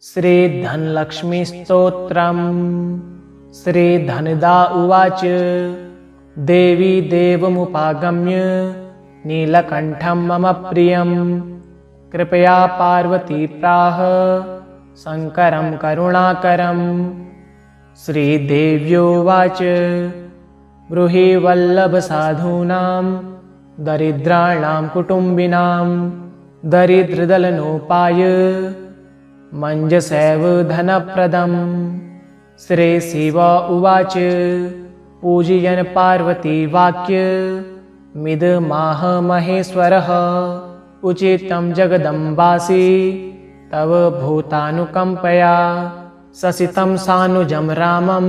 श्रीधनलक्ष्मीस्तोत्रम्। श्रीधनदा उवाच देवी देवमुपागम्य नीलकण्ठं मम प्रियं कृपया पार्वती प्राह शङ्करं करुणाकरं। श्रीदेव्योवाच ब्रूहि वल्लभसाधूनां दरिद्राणां कुटुम्बिनां दरिद्रदलनोपाय मञ्जसैव धनप्रदम्। श्रीशिव उवाच पूजयन् पार्वती वाक्य मिदमाह महेश्वरः उचितं जगदम्बासि तव भूतानुकम्पया ससितं सानुजं रामं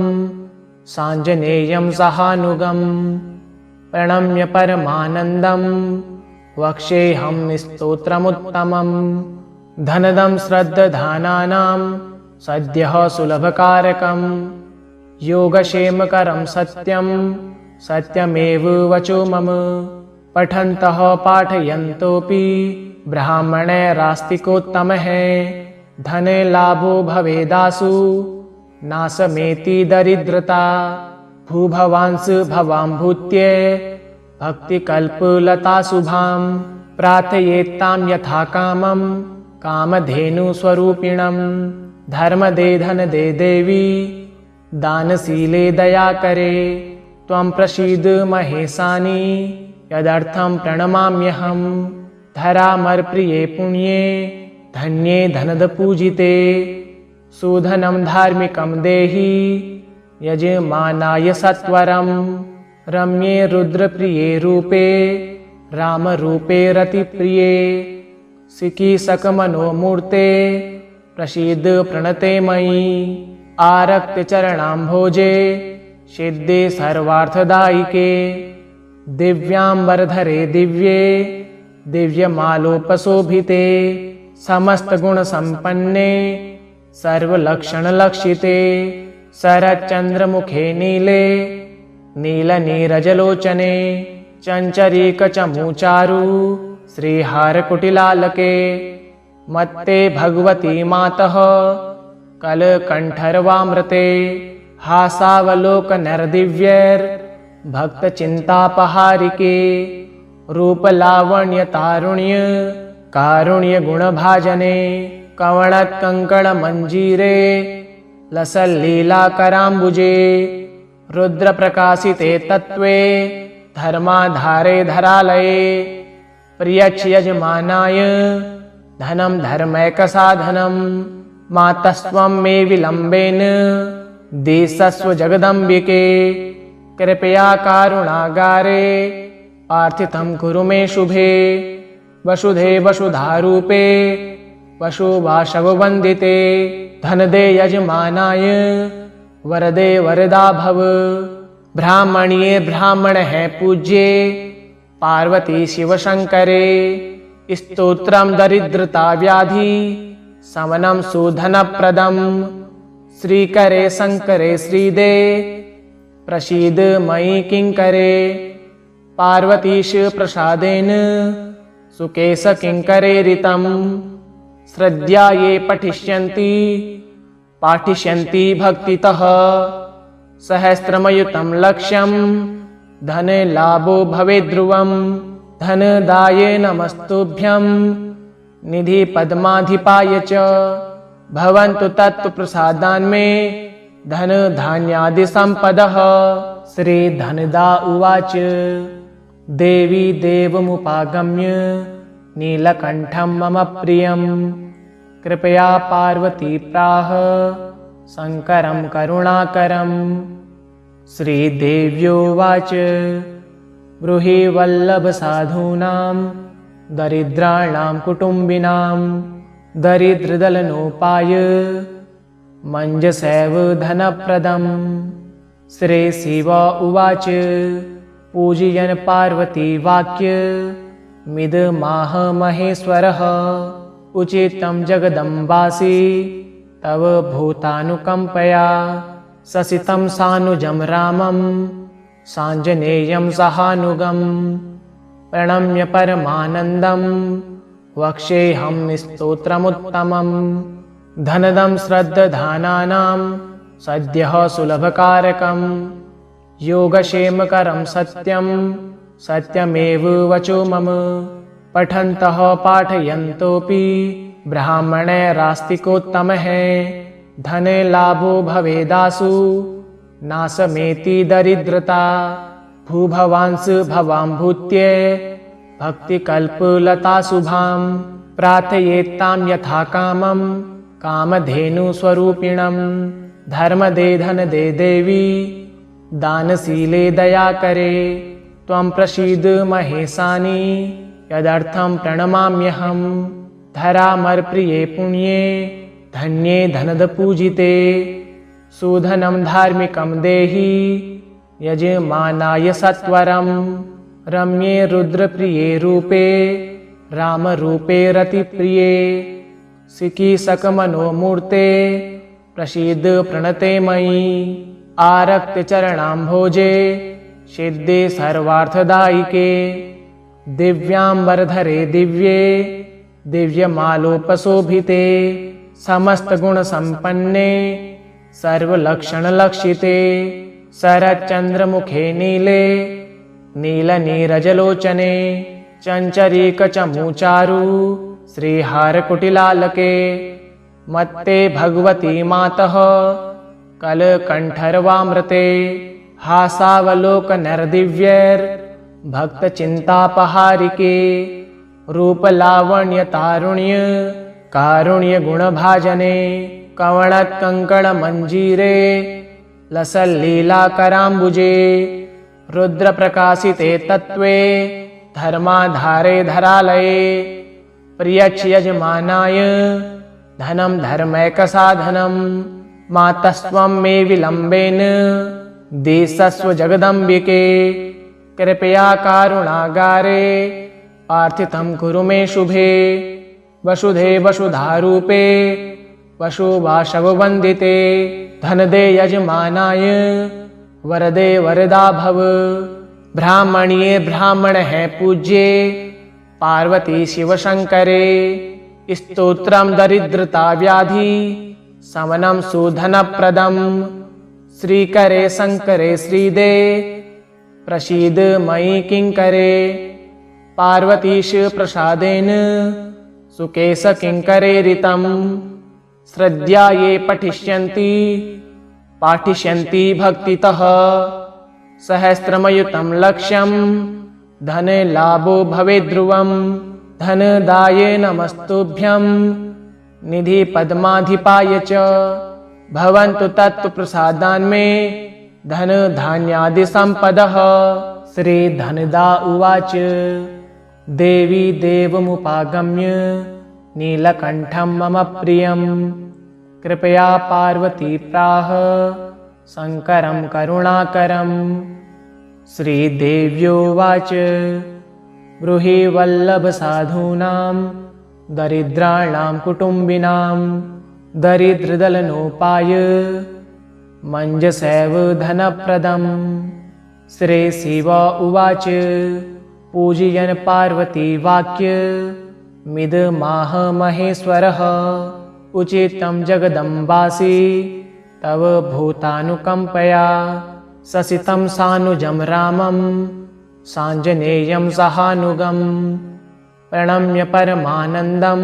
साञ्जनेयं सहानुगं प्रणम्य परमानन्दं वक्ष्येऽहं स्तोत्रमुत्तमं। धनदं श्रद्दधानानां सद्यः सुलभकारकं योगक्षेमकरं सत्यं सत्यमेव वचो मम। पठन्तः पाठयन्तोऽपि ब्राह्मणैरास्तिकोत्तमः धने लाभो भवेदासु नाशमेति दरिद्रता। भूभवांस भवां भूत्ये भक्तिकल्पलता शुभां प्रार्थयेत्तां यथा कामं कामधेनुस्वरूपिणं। धर्मदे धनदे देवी दानशीले दयाकरे त्वं प्रसीद महेशानि यदर्थं प्रणमाम्यहं। धरामर्प्रिये पुण्ये धन्ये धनदपूजिते सुधनं धार्मिकं देहि यजमानाय सत्वरं। रम्ये रुद्रप्रिये रूपे रामरूपे रतिप्रिये सिकीसकमनोमूर्ते प्रसीद प्रणते मयि। आरक्तचरणाम्भोजे सिद्धे सर्वार्थदायिके दिव्याम्बरधरे दिव्ये दिव्यमालोपशोभिते समस्तगुणसम्पन्ने सर्वलक्षणलक्षिते शरच्चन्द्रमुखे नीले नीलनीरजलोचने चञ्चरीकचमूचारु श्रीहारकुटिलालके मत्ते भगवती मातः कलकण्ठरवामृते हासावलोकनैर्दिव्यैर्भक्तचिन्तापहारिके रूपलावण्यतारुण्य कारुण्यगुणभाजने कवणत्कङ्कणमञ्जीरे लसल्लीलाकराम्बुजे रुद्रप्रकाशिते तत्त्वे धर्माधारे धरालये प्रियच्छ यजमानाय धनं धर्मैकसाधनं। मातस्त्वं मे विलम्बेन देशस्व जगदम्बिके कृपया कारुणागारे प्रार्थितं कुरु मे शुभे। वसुधे वसुधारूपे वसुवासववन्दिते धनदे यजमानाय वरदे वरदा भव। ब्राह्मण्ये ब्राह्मणः पूज्ये पार्वती शिवशङ्करे स्तोत्रं दरिद्रता व्याधि शमनं सुधनप्रदं। श्रीकरे शङ्करे श्रीदे प्रसीद मयि किङ्करे पार्वतीश प्रसादेन सुकेश किङ्करेरितं। श्रद्धया ये पठिष्यन्ति पाठिष्यन्ति भक्तितः सहस्रमयुतं लक्ष्यं धनलाभो भवेद्ध्रुवं। धनदाये नमस्तुभ्यं निधिपद्माधिपाय च भवन्तु तत्प्रसादान्मे धनधान्यादिसम्पदः। श्रीधनदा उवाच देवी देवमुपागम्य नीलकण्ठं मम प्रियं कृपया पार्वती प्राह शङ्करं करुणाकरं। श्रीदेव्योवाच ब्रूहि वल्लभसाधूनां दरिद्राणां कुटुम्बिनां दरिद्रदलनोपाय मञ्जसैव धनप्रदम्। श्रीशिव उवाच पूजयन् पार्वती वाक्य मिदमाह महेश्वरः उचितं जगदम्बासि तव भूतानुकम्पया ससितं सानुजं रामं साञ्जनेयं सहानुगं प्रणम्य परमानन्दं वक्ष्येऽहं स्तोत्रमुत्तमम्। धनदं श्रद्दधानानां सद्यः सुलभकारकं योगक्षेमकरं सत्यं सत्यमेव वचो मम पठन्तः पाठयन्तोऽपि ब्राह्मणैरास्तिकोत्तमः धने लाभो भवेदासु नाशमेति दरिद्रता भूभवांस भवां भूत्ये भक्तिकल्पलता शुभां प्रार्थयेत्तां यथा कामं कामधेनुस्वरूपिणं धर्मदे धनदे देवी दानशीले दयाकरे त्वं प्रसीद महेशानि यदर्थं प्रणमाम्यहं धरामर्प्रिये पुण्ये धन्ये धनदपूजिते सुधनं धार्मिकं देहि यजमानाय सत्वरं रम्ये रुद्रप्रिये रूपे रामरूपे रतिप्रिये सिकीसकमनोमूर्ते प्रसीद प्रणते मयि आरक्तचरणाम्भोजे सिद्धे सर्वार्थदायिके दिव्याम्बरधरे दिव्ये दिव्यमालोपशोभिते समस्तगुणसम्पन्ने सर्वलक्षणलक्षिते शरच्चन्द्रमुखे नीले नीलनीरजलोचने चञ्चरीकचमूचारु श्रीहारकुटिलालके मत्ते भगवती मातः कलकण्ठरवामृते हासावलोकनरदिव्यैर्भक्तचिन्तापहारिके रूपलावण्यतारुण्य कारुण्यगुणभाजने कवणत्कङ्कणमञ्जीरे लसल्लीलाकराम्बुजे रुद्रप्रकाशिते तत्त्वे धर्माधारे धरालये प्रियच्यजमानाय धनं धर्मैकसाधनं मातस्त्वं मे विलम्बेन देशस्व जगदम्बिके कृपया कारुणागारे प्रार्थितं कुरु मे शुभे वसुधे वसुधारूपे वसुवासववन्दिते धनदे यजमानाय वरदे वरदा भव ब्राह्मण्ये ब्राह्मणः पूज्ये पार्वती शिवशङ्करे स्तोत्रं दरिद्रता व्याधि शमनं सुधनप्रदं श्रीकरे शङ्करे श्रीदे प्रसीद मयि किङ्करे पार्वतीश प्रसादेन सुकेश किङ्करेरितं श्रद्धा ये पठिष्यन्ति पाठिष्यन्ति भक्तितः सहस्रमयुतं लक्ष्यं धनलाभो भवेद्ध्रुवं धनदाये नमस्तुभ्यं निधिपद्माधिपाय च भवन्तु तत्प्रसादान्मे धनधान्यादिसम्पदः श्रीधनदा उवाच देवी देवमुपागम्य नीलकण्ठं मम प्रियं कृपया पार्वती प्राह शङ्करं करुणाकरं श्रीदेव्योवाच ब्रूहि वल्लभसाधूनां दरिद्राणां कुटुम्बिनां दरिद्रदलनोपाय मञ्जसैव धनप्रदं श्रीशिव उवाच पूजयन् पार्वती वाक्य मिदमाह महेश्वरः उचितं जगदम्बासि तव भूतानुकम्पया ससितं सानुजं रामं साञ्जनेयं सहानुगं प्रणम्य परमानन्दं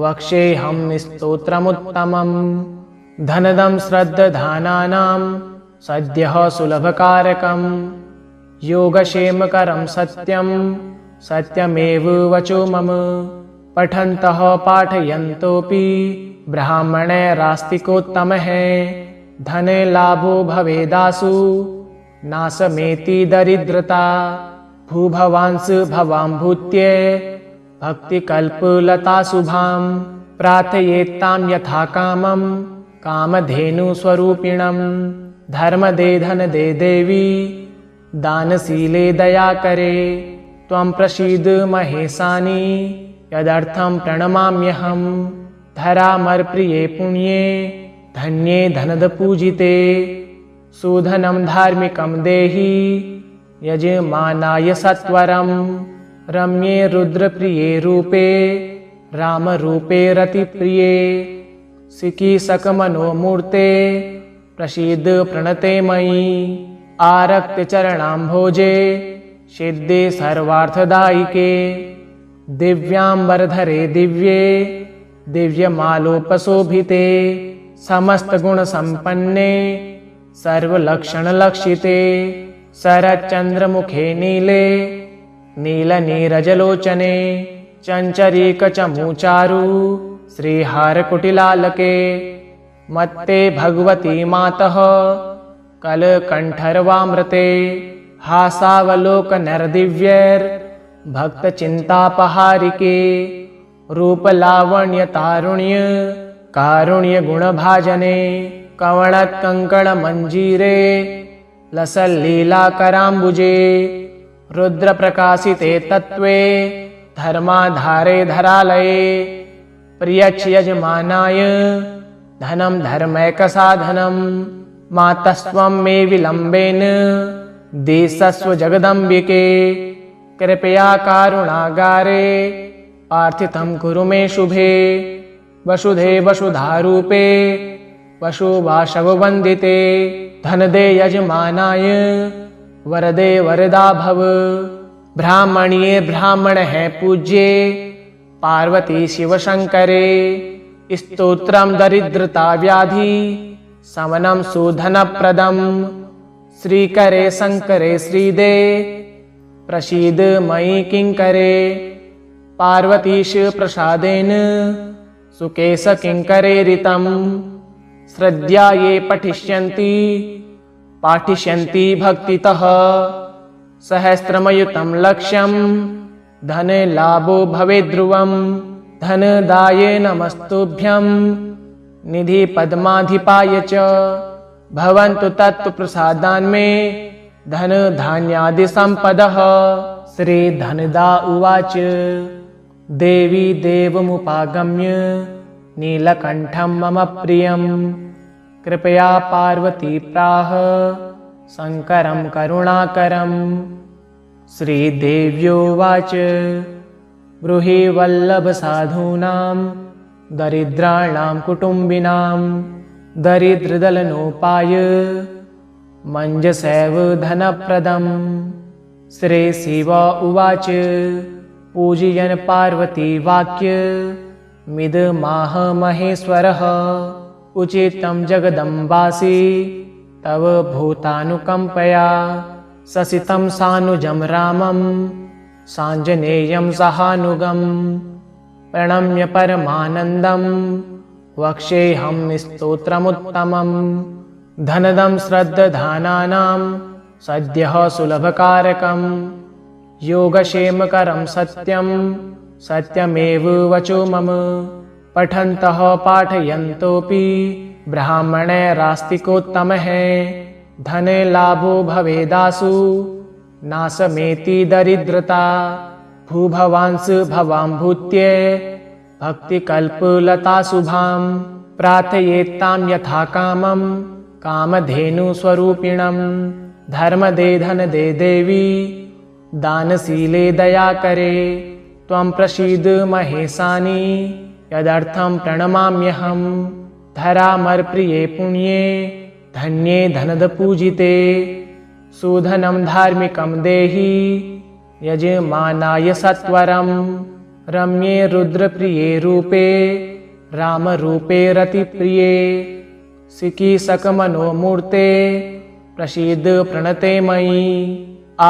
वक्ष्येऽहं स्तोत्रमुत्तमं धनदं श्रद्दधानानां सद्यः सुलभकारकं योगक्षेमकरं सत्यं सत्यमेव वचो मम पठन्तः पाठयन्तोऽपि ब्राह्मणैरास्तिकोत्तमः धने लाभो भवेदासु नाशमेति दरिद्रता भूभवांस भवां भूत्ये भक्तिकल्पलता शुभां प्रार्थयेत्तां यथा कामं कामधेनुस्वरूपिणं धर्मदे धनदे देवी दानशीले दयाकरे त्वं प्रसीद महेशानि यदर्थं प्रणमाम्यहं धरामर्प्रिये पुण्ये धन्ये धनदपूजिते सुधनं धार्मिकं देहि यजमानाय सत्वरं रम्ये रुद्रप्रिये रूपे रामरूपे रतिप्रिये सिकीसकमनोमूर्ते प्रसीद प्रणते मयि आरक्तचरणाम्भोजे सिद्धे सर्वार्थदायिके दिव्याम्बरधरे दिव्ये दिव्यमालोपशोभिते समस्तगुणसम्पन्ने सर्वलक्षणलक्षिते शरच्चन्द्रमुखे नीले नीलनीरजलोचने चञ्चरीकचमूचारु श्रीहारकुटिलालके मत्ते भगवती मातः कलकण्ठरवामृते हासावलोकनैर्दिव्यैर्भक्तचिन्तापहारिके रूपलावण्यतारुण्य कारुण्यगुणभाजने कवणत्कङ्कणमञ्जीरे लसल्लीलाकराम्बुजे रुद्रप्रकाशिते तत्त्वे धर्माधारे धरालये प्रियच्यजमानाय धनं धर्मैकसाधनं मातस्त्वं मे विलम्बेन देशस्व जगदम्बिके कृपया कारुणागारे प्रार्थितं कुरु मे शुभे वसुधे वसुधारूपे वसुवासववन्दिते धनदे यजमानाय वरदे वरदा भव ब्राह्मण्ये ब्राह्मण है पूज्ये पार्वती शिवशंकरे स्तोत्रं दरिद्रता व्याधि शमनं सुधनप्रदं श्रीकरे शंकरे श्रीदे प्रसीद मयि किंकरे पार्वतीश प्रसादेन सुकेश किंकरे ऋतं श्रद्धा ये पाठिष्यन्ति भक्तितः सहस्रमयुतं लक्ष्यं धनलाभो भवेद् ध्रुवं धनदाय नमस्तुभ्यं निधि पद्माधिपाय च भवन्तु तत्प्रसादान्मे धन धान्यादि संपदः। श्री धनदा उवाच देवी देवमुपागम्य नीलकण्ठं मम प्रियं कृपया पार्वती प्राह शङ्करं करुणाकरं। श्रीदेव्योवाच ब्रूहि वल्लभसाधूनां दरिद्राणां कुटुम्बिनां दरिद्रदलनोपाय मञ्जसैव धनप्रदम्। श्री शिव उवाच पूजयन् पार्वती वाक्य मिदमाह महेश्वरः उचितं जगदम्बासि तव भूतानुकम्पया ससितं सानुजं रामं साञ्जनेयं सहानुगं प्रणम्य परमानन्दं वक्ष्येऽहं स्तोत्रमुत्तमं। धनदं श्रद्धानानां सद्यः सुलभकारकं योगक्षेमकरं सत्यं सत्यमेव वचो मम। पठन्तः पाठयन्तोऽपि ब्राह्मणैरास्तिकोत्तमः धनलाभो भवेदासु नाशमेति दरिद्रता। भूभवांस भवां भूत्ये भक्तिकल्पलता शुभां प्रार्थयेत्तां यथा कामं कामधेनुस्वरूपिणं। धर्मदे धनदे देवी दानशीले दयाकरे त्वं प्रसीद महेशानि यदर्थं प्रणमाम्यहं। धरामर्प्रिये पुण्ये धन्ये धनदपूजिते सुधनं धार्मिकं देहि यजमानाय सत्वरं। रम्ये रुद्रप्रिये रूपे रामरूपे रतिप्रिये सिकीसकमनोमूर्ते प्रसीद प्रणते मयि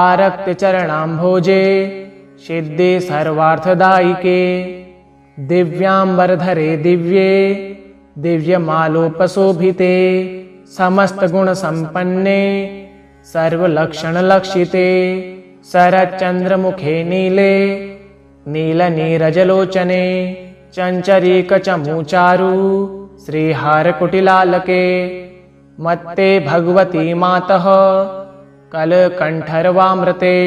आरक्तचरणाम्भोजे सिद्धे सर्वार्थदायिके दिव्याम्बरधरे दिव्ये दिव्यमालोपशोभिते समस्तगुणसम्पन्ने सर्वलक्षणलक्षिते शरच्चन्द्रमुखे नीले नीलनीरजलोचने चञ्चरीकचमूचारु श्रीहारकुटिलालके मत्ते भगवती मातः कलकण्ठरवामृते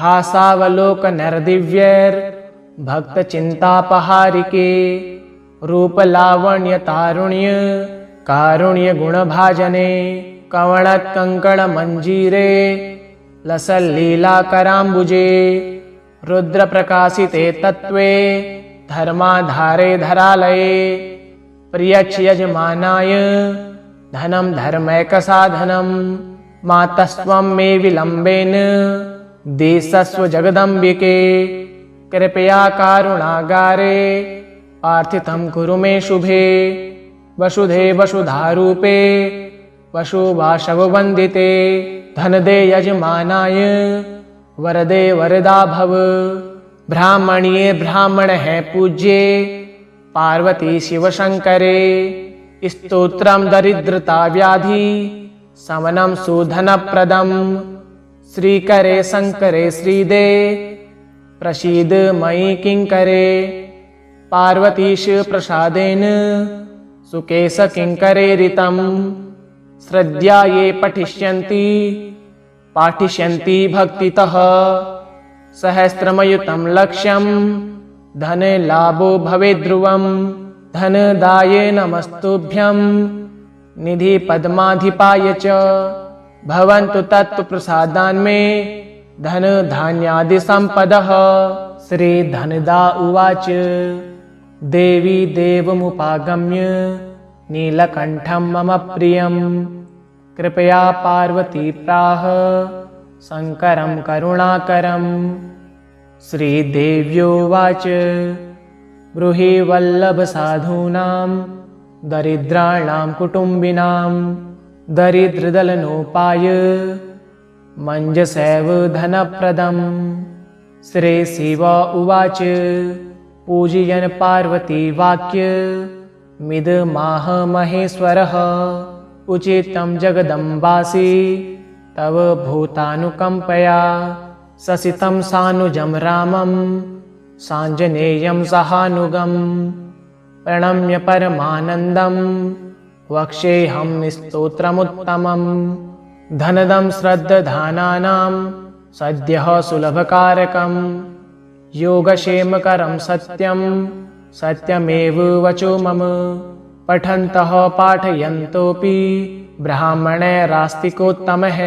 हासावलोकनैर्दिव्यैर्भक्तचिन्तापहारिके रूपलावण्यतारुण्य कारुण्यगुणभाजने कवणत्कङ्कणमञ्जीरे लसल्लीलाकराम्बुजे रुद्रप्रकाशिते तत्त्वे धर्माधारे धरालये प्रियच्छ यजमानाय धनं धर्मैकसाधनं मातस्त्वं मे विलम्बेन देशस्व जगदम्बिके कृपया कारुणागारे आर्थितं कुरु मे शुभे वसुधे वसुधारूपे वसुवासववन्दिते धनदे यजमानाय वरदे वरदा भव ब्राह्मणीये ब्राह्मण है पूज्ये पार्वती शिव शंकरे स्तोत्रम दरिद्रता व्याधि समनं सुधनप्रदं श्रीकरे शंकरे श्रीदे प्रसीद मयि किंकरे पार्वतीश प्रसादेन सुकेश किंकरे ऋतं श्रद्धा ये पाठिष्यन्ति भक्तितः सहस्रमयुतं लक्ष्यं धन लाभो भवेद् ध्रुवं धनदाये नमस्तुभ्यं निधि पद्माधिपाय च भवन्तु तत्तु प्रसादान्मे धन धान्यादि संपदः। श्री धनदा उवाच देवी देवमुपागम्य नीलकण्ठं मम प्रियं कृपया पार्वती प्राह शंकरं करुणाकरं। श्रीदेव्योवाच ब्रूहि वल्लभ साधूनां दरिद्राणां कुटुम्बिनां दरिद्रदलनोपाय मञ्जसैव धनप्रदं। श्री शिव उवाच पूजयन् पार्वती वाक्य मिदमाह महेश्वरः उचितं जगदम्बासि तव भूतानुकम्पया ससितं सानुजं रामं साञ्जनेयं सहानुगं प्रणम्य परमानन्दं वक्ष्येऽहं स्तोत्रमुत्तमं। धनदं श्रद्धानानां सद्यः सुलभकारकं योगक्षेमकरं सत्यं सत्यमेव वचो मम। पठन्तः पाठयन्तोऽपि ब्राह्मणैरास्तिकोत्तमः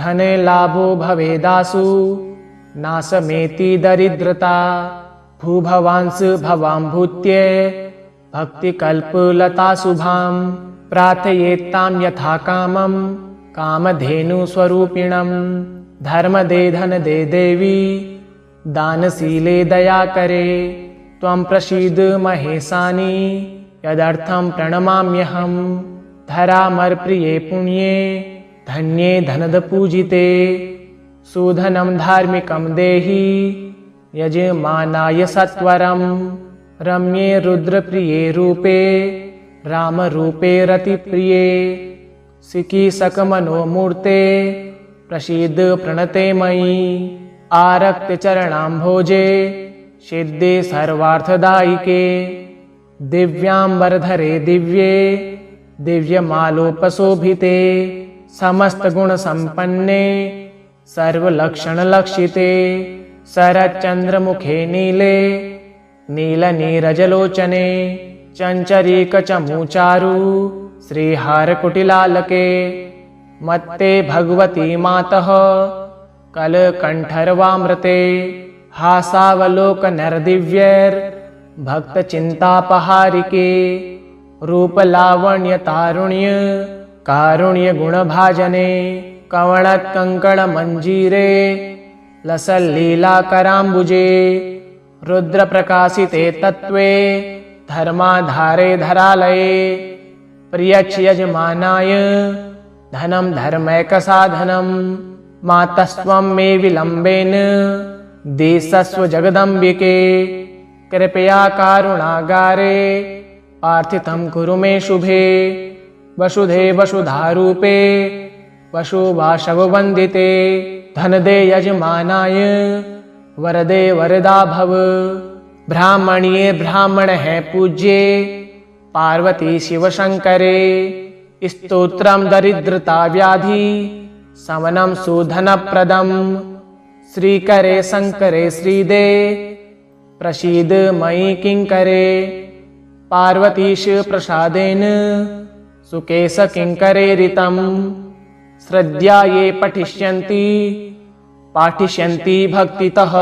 धने लाभो भवेदासु नाशमेति दरिद्रता। भूभवांस भवां भूत्ये भक्तिकल्पलता शुभां प्रार्थयेत्तां यथा कामं कामधेनुस्वरूपिणं। धर्मदे धनदे देवी दानशीले दयाकरे त्वं प्रसीद महेशानि यदर्थं प्रणमाम्यहम्। धरामरप्रिये पुण्ये धन्ये धनदपूजिते सुधनं धार्मिकं देहि यजमानाय सत्वरं। रम्ये रुद्रप्रिये रूपे रामरूपे रतिप्रिये सिकीसकमनोमूर्ते प्रसीद प्रणते मयि। आरक्तचरणाम्भोजे सिद्धे सर्वार्थदायिके दिव्याम्बरधरे दिव्ये दिव्यमालोपशोभिते समस्तगुणसम्पन्ने सर्वलक्षणलक्षिते शरच्चन्द्रमुखे नीले नीलनीरजलोचने चञ्चरीकचमूचारु श्रीहारकुटिलालके मत्ते भगवती मातः कलकण्ठरवामृते हासावलोकनरदिव्यैर्भक्तचिन्तापहारिके रूपलावण्यतारुण्य कारुण्यगुणभाजने कवणत्कङ्कणमञ्जीरे लसल्लीलाकराम्बुजे रुद्रप्रकाशिते तत्त्वे धर्माधारे धरालये प्रियच्छ यजमानाय धनं धर्मैकसाधनं मातस्त्वं मे विलम्बेन देशस्व जगदम्बिके कृपया कारुणागारे आर्थितं कुरु मे शुभे वसुधे वसुधारूपे वसुवासववन्दिते धनदे यजमानाय वरदे वरदा भव ब्राह्मणीये ब्राह्मण है पूज्ये पार्वती शिव शंकरे स्तोत्रम दरिद्रता व्याधि समनं सुधनप्रदं श्रीकरे शंकरे श्रीदे प्रसीद मयि किंकरे पार्वतीश प्रसादेन सुकेश किंकरे ऋतं श्रद्धा ये पाठिष्यन्ति भक्तितः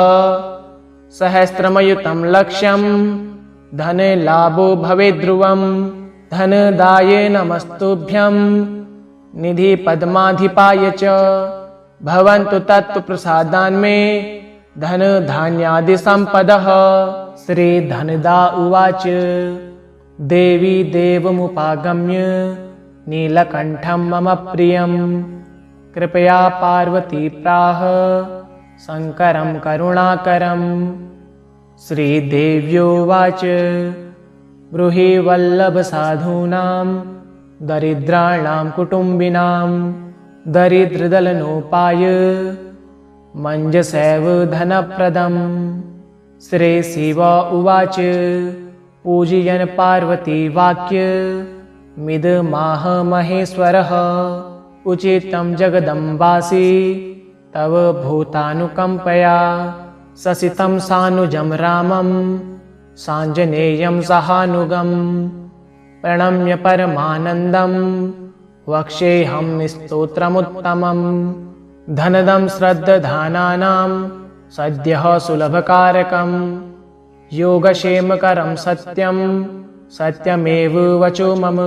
सहस्रमयुतं लक्ष्यं धनलाभो भवेद्ध्रुवम् धनदाय नमस्तुभ्यम् निधिपद्माधिपाय च भवन्तु तत्प्रसादान्मे धनधान्यादिसम्पदः। श्रीधनदा उवाच देवी देवमुपागम्य नीलकण्ठं मम प्रियं कृपया पार्वती प्राह शङ्करं करुणाकरम्। श्रीदेव्योवाच ब्रूहि वल्लभसाधूनां दरिद्राणां कुटुम्बिनां दरिद्रदलनोपाय मञ्जसैव धनप्रदम्। श्रीशिव उवाच पूजयन् पार्वती वाक्य मिदमाह महेश्वरः उचितं जगदम्बासि तव भूतानुकम्पया ससितं सानुजं रामं साञ्जनेयं सहानुगम् प्रणम्य परमानन्दं वक्ष्येऽहं स्तोत्रमुत्तमम्। धनदं श्रद्दधानानां सद्यः सुलभकारकं योगक्षेमकरं सत्यं सत्यमेव वचो मम।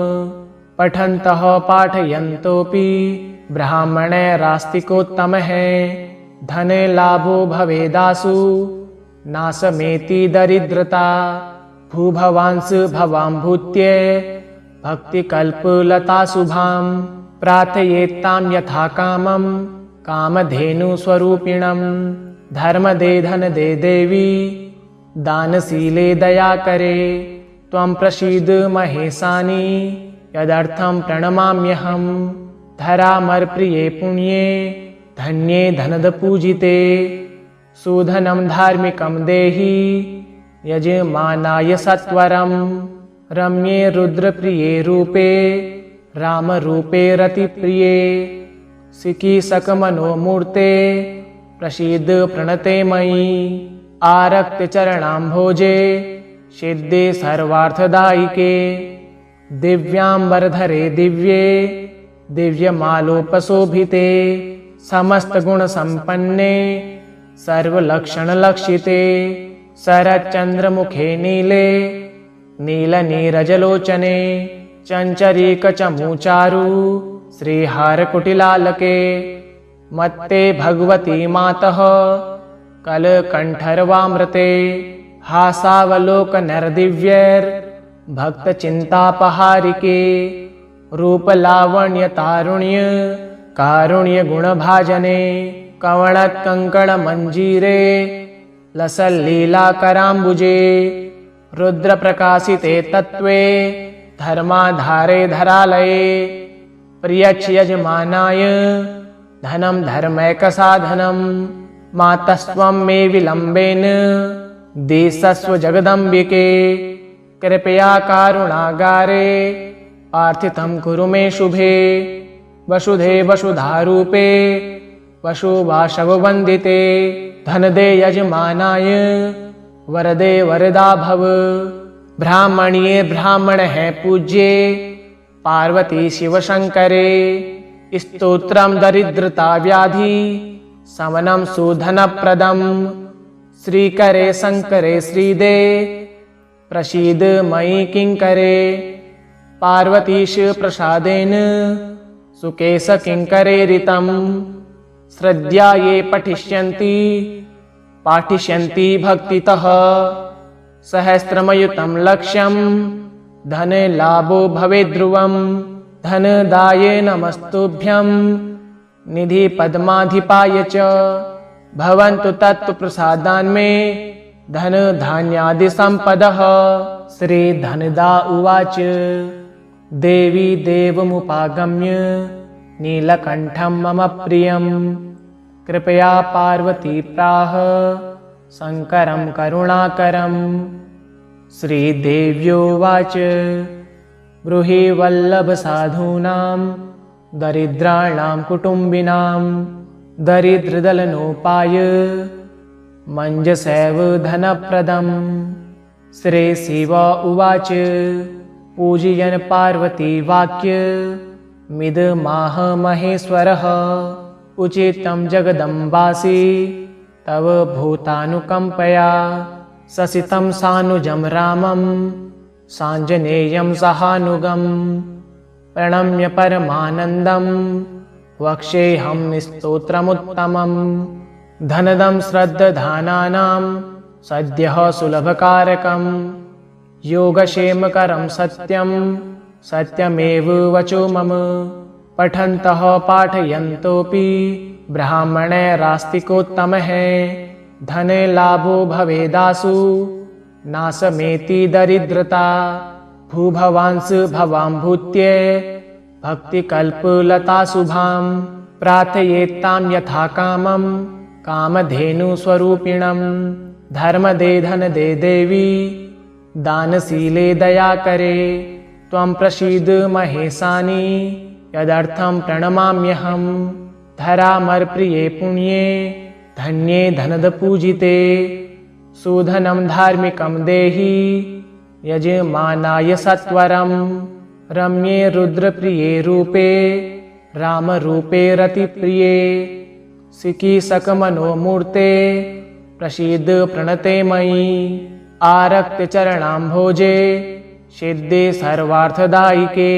पठन्तः पाठयन्तोऽपि ब्राह्मणैरास्तिकोत्तमः धनलाभो भवेदासु नाशमेति दरिद्रता। भूभवांस भवाम्भूत्य भक्तिकल्पलता शुभां प्रार्थयेत्तां यथा कामं कामधेनुस्वरूपिणं। धर्मदे धनदे देवी दानशीले दयाकरे त्वं प्रसीद महेशानि यदर्थं प्रणमाम्यहम्। धरामरप्रिये पुण्ये धन्ये धनदपूजिते सुधनं धार्मिकं देहि यजमानाय सत्वरम्। रम्ये रुद्रप्रिये रूपे रामरूपे रतिप्रिये सिकीसकमनोमूर्ते प्रसीद प्रणते मयि। आरक्तचरणाम्भोजे सिद्धे सर्वार्थदायिके दिव्याम्बरधरे दिव्ये दिव्यमालोपशोभिते समस्तगुणसम्पन्ने सर्वलक्षणलक्षिते शरच्चन्द्रमुखे नीले नीलनीरजलोचने चञ्चरीकचमूचारु श्रीहारकुटिलालके मत्ते भगवती मातः कलकण्ठरवामृते हासावलोकनरदिव्यैर्भक्तचिन्तापहारिके रूपलावण्यतारुण्य कारुण्यगुणभाजने कवणत्कङ्कणमञ्जीरे लसल्लीलाकराम्बुजे रुद्रप्रकाशिते तत्त्वे धर्माधारे धरालये प्रियच्छ यजमानाय धनं धर्मैकसाधनं। मातस्त्वं मे विलम्बेन देशस्व जगदम्बिके कृपया कारुणागारे प्रार्थितं कुरु मे शुभे। वसुधे वसुधारूपे वसुवासववन्दिते धनदे यजमानाय वरदे वरदा भव। ब्राह्मण्ये ब्राह्मणः पूज्ये पार्वती शिवशङ्करे स्तोत्रं दरिद्रता व्याधि शमनं सुधनप्रदम्। श्रीकरे शङ्करे श्रीदे प्रसीद मयि किङ्करे पार्वतीश प्रसादेन सुकेश किङ्करेरितं। श्रद्धा ये पाठिष्यन्ति भक्तितः सहस्रमयुतं लक्ष्यं धनलाभो भवेद्ध्रुवम्। धनदाय नमस्तुभ्यं निधिपद्माधिपाय च भवन्तु तत्प्रसादान्मे धनधान्यादिसम्पदः। श्रीधनदा उवाच देवी देवमुपागम्य नीलकण्ठं मम प्रियं कृपया पार्वती प्राह शङ्करं करुणाकरम्। श्रीदेव्योवाच ब्रूहि वल्लभसाधूनां दरिद्राणां कुटुम्बिनां दरिद्रदलनोपाय मञ्जसैव धनप्रदम्। श्रीशिव उवाच पूजयन् पार्वती वाक्य मिदमाह महेश्वरः उचितं जगदम्बासि तव भूतानुकम्पया ससितं सानुजं रामं साञ्जनेयं सहानुगं प्रणम्य परमानन्दं वक्ष्येऽहं स्तोत्रमुत्तमं धनदं श्रद्दधानानां सद्यः सुलभकारकं योगक्षेमकरं सत्यं सत्यमेव वचो मम पठन्तः पाठयन्तोऽपि ब्राह्मणैरास्तिकोत्तमः धने लाभो भवेदासु नाशमेति दरिद्रता भूभवांस भवां भूत्य भक्तिकल्पलता शुभां प्रार्थयेत्तां यथा कामं कामधेनुस्वरूपिणं धर्मदे धनदे देवी दानशीले दयाकरे त्वं प्रसीद महेशानि यदर्थं प्रणमाम्यहं धरामरप्रिये पुण्ये धन्ये धनदपूजिते सुधनं धार्मिकं देहि यजमानाय सत्वरं रम्ये रुद्रप्रिये रूपे रामरूपे रतिप्रिये सिकीसकमनोमूर्ते प्रसीद प्रणते मयि आरक्तचरणाम्भोजे सिद्धे सर्वार्थदायिके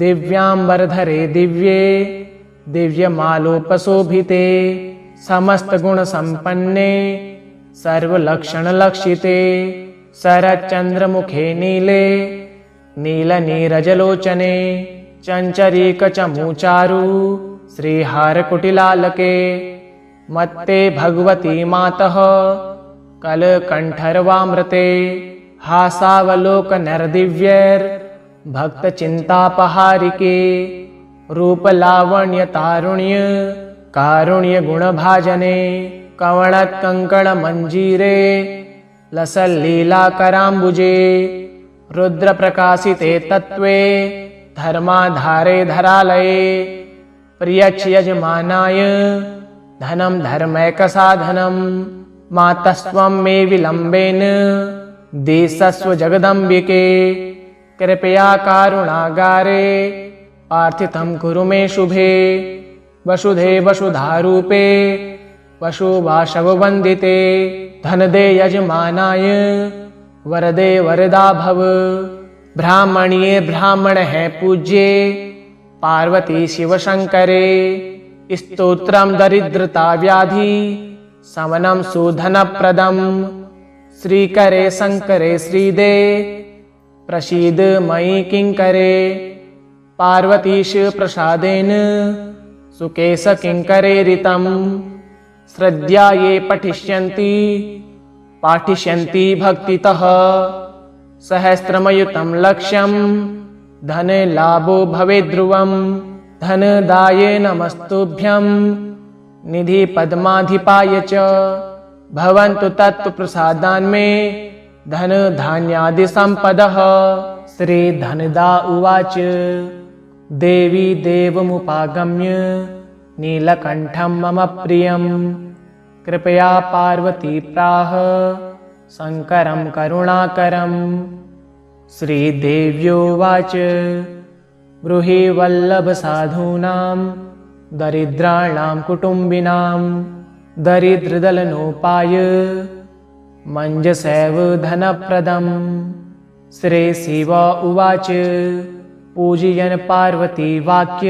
दिव्याम्बरधरे दिव्ये दिव्यमालोपशोभिते समस्तगुणसम्पन्ने सर्वलक्षणलक्षिते शरच्चन्द्रमुखे नीले नीलनीरजलोचने चञ्चरीकचमूचारु श्रीहारकुटिलालके मत्ते भगवती मातः कलकण्ठरवामृते हासावलोकनरदिव्यैर्भक्तचिन्तापहारिके रूपलावण्यतारुण्य कारुण्यगुणभाजने कवणत्कङ्कणमञ्जीरे लसल्लीलाकराम्बुजे रुद्रप्रकाशिते तत्त्वे धर्माधारे धरालये प्रियच्यजमानाय धनं धर्मैकसाधनं मातस्त्वं मे विलम्बेन देशस्व जगदम्बिके कृपया कारुणागारे प्रार्थितं कुरु मे शुभे वसुधे वसुधारूपे वसुवासववन्दिते धनदे यजमानाय वरदे वरदा भव ब्राह्मण्ये ब्राह्मण है पूज्ये पार्वती शिवशंकरे स्तोत्रं दरिद्रता व्याधि शमनं सुधनप्रदं श्रीकरे शंकरे श्रीदे प्रसीद मयि किंकरे पार्वतीश प्रसादेन सुकेश किंकरे ऋतं श्रद्धा ये पाठिष्यन्ति भक्तितः सहस्रमयुतं लक्ष्यं धन लाभो भवेद्ध्रुवं धनदाये नमस्तुभ्यं निधि पद्माधिपाय च भवन्तु तत्प्रसादान्मे धन धान्यादि संपदः। श्री धनदा उवाच देवी देवमुपागम्य नीलकण्ठं मम प्रियं कृपया पार्वती प्राह शङ्करं करुणाकरं। श्रीदेव्योवाच ब्रूहि वल्लभसाधूनां दरिद्राणां कुटुम्बिनां दरिद्रदलनोपाय मञ्जसैव धनप्रदं। श्री शिव उवाच पूजयन् पार्वती वाक्य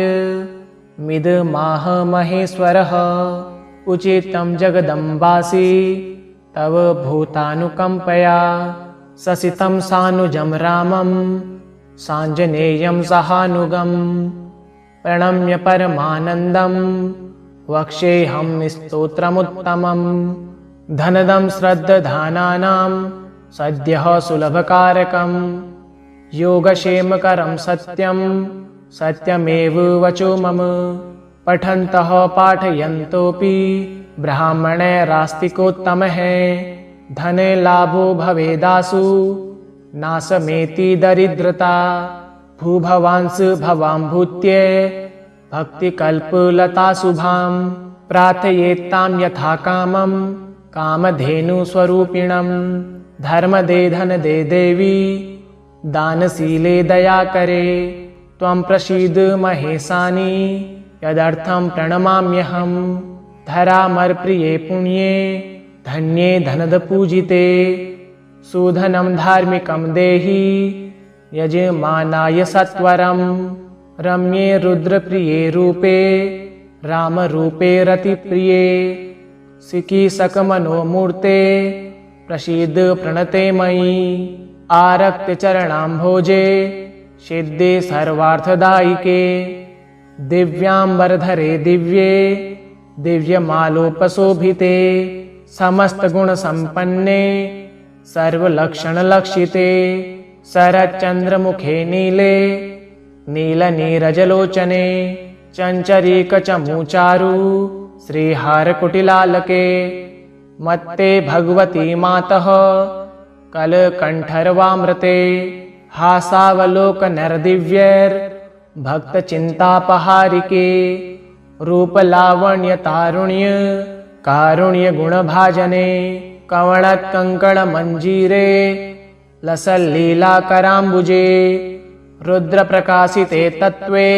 मिदमाह महेश्वरः उचितं जगदम्बासि तव भूतानुकम्पया ससितं सानुजं रामं साञ्जनेयं सहानुगं प्रणम्य परमानन्दं वक्ष्येऽहं स्तोत्रमुत्तमं धनदं श्रद्दधानानां सद्यः सुलभकारकं योगक्षेमकरं सत्यं सत्यमेव वचो मम पठन्तः पाठयन्तोऽपि ब्राह्मणैरास्तिकोत्तमः धने लाभो भवेदासु नाशमेति दरिद्रता भूभवांस भवां भूत्य भक्तिकल्पलता शुभां प्रार्थयेत्तां यथा कामं कामधेनुस्वरूपिणं धर्मदे धनदे देवी दानशीले दयाकरे त्वं प्रसीद महेशानि यदर्थं प्रणमाम्यहं धरामरप्रिये पुण्ये धन्ये धनदपूजिते सुधनं धार्मिकं देहि यजमानाय सत्वरं रम्ये रुद्रप्रिये रूपे रामरूपे रतिप्रिये सिकीसकमनोमूर्ते प्रसीद प्रणते मयि आरक्तचरणाम्भोजे सिद्धे सर्वार्थदायिके दिव्याम्बरधरे दिव्ये दिव्यमालोपशोभिते समस्तगुणसम्पन्ने सर्वलक्षणलक्षिते शरच्चन्द्रमुखे नीले नीलनीरजलोचने चञ्चरीकचमूचारु श्रीहारकुटिलालके मत्ते भगवती मातः कलकण्ठरवामृते हासावलोकनरदिव्यैर्भक्तचिन्तापहारिके रूपलावण्यतारुण्य कारुण्यगुणभाजने कवणत्कङ्कणमञ्जीरे लसल्लीलाकराम्बुजे रुद्रप्रकाशिते तत्त्वे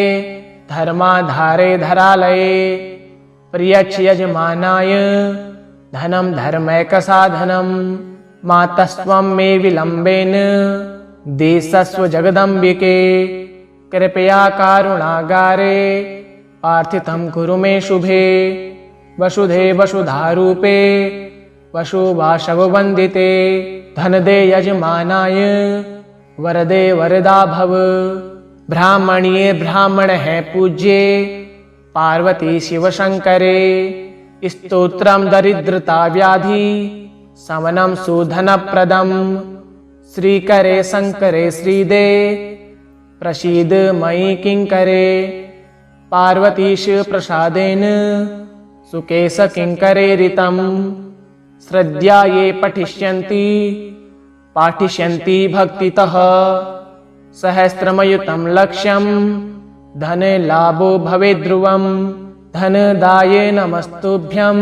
धर्माधारे धरालये प्रियच्छ यजमानाय धनं धर्मैकसाधनं मातस्त्वं मे विलम्बेन देशस्व जगदम्बिके कृपया कारुणागारे प्रार्थितं कुरु मे शुभे वसुधे वसुधारूपे वसुवासववन्दिते धनदे यजमानाय वरदे वरदा भव ब्राह्मणीये ब्राह्मण है पूज्ये पार्वती शिव शंकरे स्तोत्रं दरिद्रता व्याधि समनं सुधनप्रदं श्रीकरे शंकरे श्रीदे प्रसीद मयि किंकरे पार्वतीश प्रसादेन सुकेश किंकरे ऋतं श्रद्धा ये पाठिष्यन्ति भक्तितः सहस्रमयुतं लक्ष्यं धनलाभो भवेद्ध्रुवं धनदाये नमस्तुभ्यं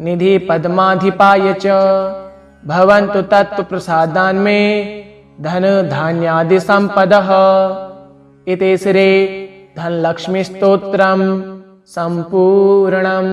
निधि पद्माधिपाय च भवन्तु तत्प्रसादान्मे धन धान्यादि संपदः। इति श्री धनलक्ष्मी स्तोत्रं सम्पूर्णम्।